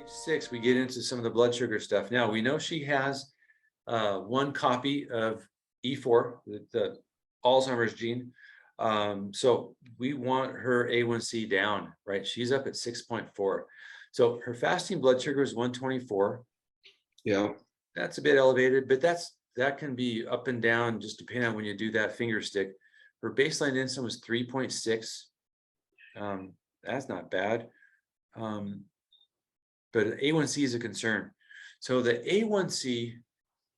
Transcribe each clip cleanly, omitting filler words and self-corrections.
6, we get into some of the blood sugar stuff. Now, we know she has one copy of E4, the Alzheimer's gene. So we want her A1C down, right? She's up at 6.4. So her fasting blood sugar is 124. Yeah. That's a bit elevated, but that can be up and down just depending on when you do that finger stick. Her baseline insulin was 3.6. That's not bad. But A1C is a concern. So the A1C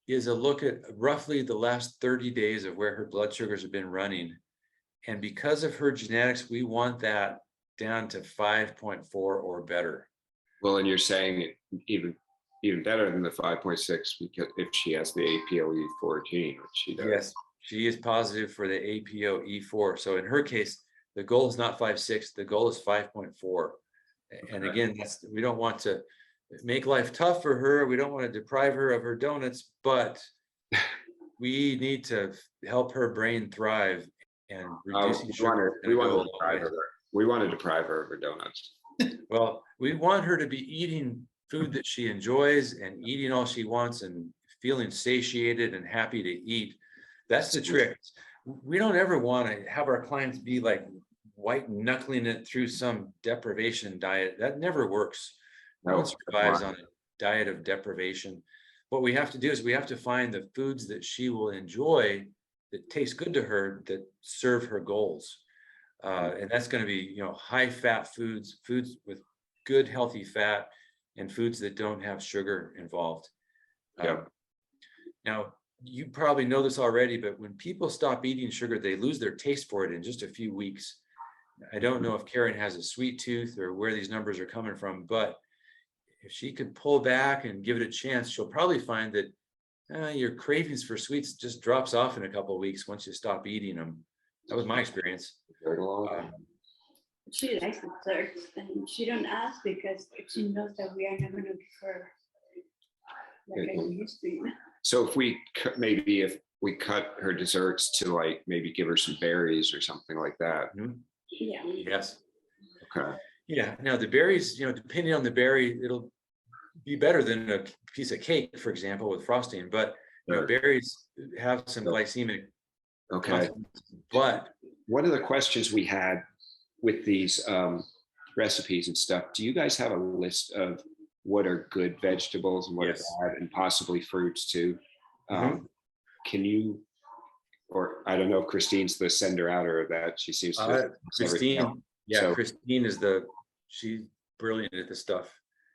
is a look at roughly the last 30 days of where her blood sugars have been running. And because of her genetics, we want that down to 5.4 or better. Well, and you're saying even better than the 5.6 because if she has the APOE4 gene, which she does. Yes, she is positive for the APOE4. So in her case, the goal is not 5.6, the goal is 5.4. And again, we don't want to make life tough for her. We don't want to deprive her of her donuts, but we need to help her brain thrive and reducing sugar. We want to deprive her of her donuts. Well, we want her to be eating food that she enjoys and eating all she wants and feeling satiated and happy to eat. That's the trick. We don't ever want to have our clients be like white knuckling it through some deprivation diet. That never works. No one survives on a diet of deprivation. What we have to do is we have to find the foods that she will enjoy that taste good to her, that serve her goals. And that's going to be, high fat foods with good healthy fat, and foods that don't have sugar involved. Now, you probably know this already, but when people stop eating sugar, they lose their taste for it in just a few weeks. I don't know if Karen has a sweet tooth or where these numbers are coming from, but if she could pull back and give it a chance, she'll probably find that your cravings for sweets just drops off in a couple of weeks once you stop eating them. That was my experience. She likes desserts, and she don't ask because she knows that we are not going to give her like I used to. So if we cut her desserts to like maybe give her some berries or something like that. Mm-hmm. Yeah. Yes. Okay. Yeah. Now the berries, depending on the berry, it'll be better than a piece of cake, for example, with frosting. But berries have some glycemic. Okay. But one of the questions we had with these recipes and stuff, do you guys have a list of what are good vegetables and what are bad, and possibly fruits too? Can you, or I don't know if Christine's the sender outer of that. She seems to Christine. Yeah, so, Christine is she's brilliant at this stuff.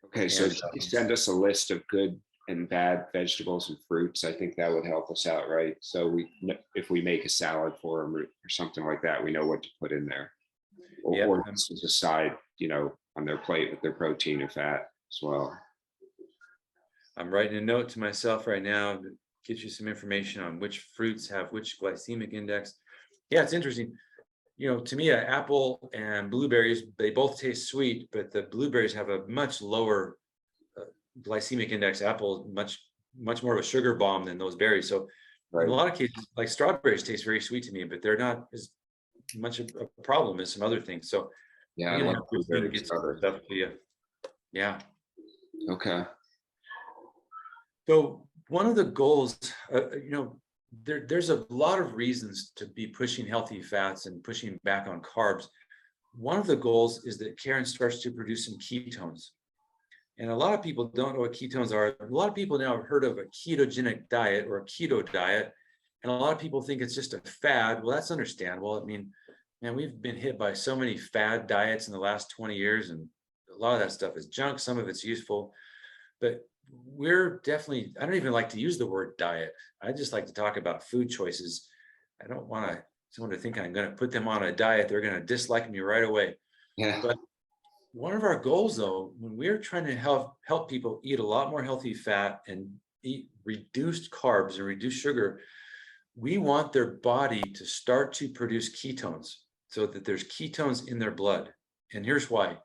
Okay, so send us a list of good and bad vegetables and fruits. I think that would help us out, right? So if we make a salad for them or something like that, we know what to put in there. Or just as a side, on their plate with their protein or fat as well. I'm writing a note to myself right now to get you some information on which fruits have which glycemic index. Yeah, it's interesting. To me, an apple and blueberries, they both taste sweet, but the blueberries have a much lower glycemic index. Apple, much more of a sugar bomb than those berries. So in a lot of cases, like strawberries taste very sweet to me, but they're not as much of a problem as some other things. So yeah, I love to get stuff to you. Yeah. Okay. So one of the goals, there's a lot of reasons to be pushing healthy fats and pushing back on carbs. One of the goals is that Karen starts to produce some ketones. And a lot of people don't know what ketones are. A lot of people now have heard of a ketogenic diet or a keto diet. And a lot of people think it's just a fad. Well, that's understandable. I mean, man, we've been hit by so many fad diets in the last 20 years, and a lot of that stuff is junk. Some of it's useful, but we're definitely, I don't even like to use the word diet. I just like to talk about food choices. I don't want someone to think I'm going to put them on a diet. They're going to dislike me right away. Yeah. But one of our goals, though, when we're trying to help people eat a lot more healthy fat and eat reduced carbs and reduced sugar, we want their body to start to produce ketones so that there's ketones in their blood. And here's why.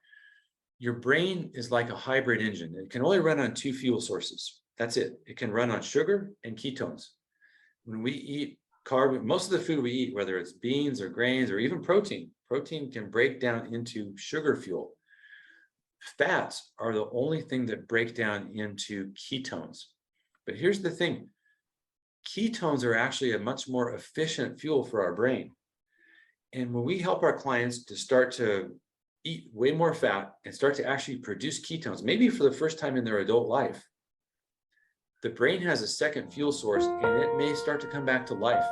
Your brain is like a hybrid engine. It can only run on 2 fuel sources. That's it. It can run on sugar and ketones. When we eat carb, most of the food we eat, whether it's beans or grains or even protein can break down into sugar fuel. fats are the only thing that break down into ketones. But here's the thing. Ketones are actually a much more efficient fuel for our brain. And when we help our clients to start to eat way more fat and start to actually produce ketones, maybe for the first time in their adult life, the brain has a second fuel source and it may start to come back to life.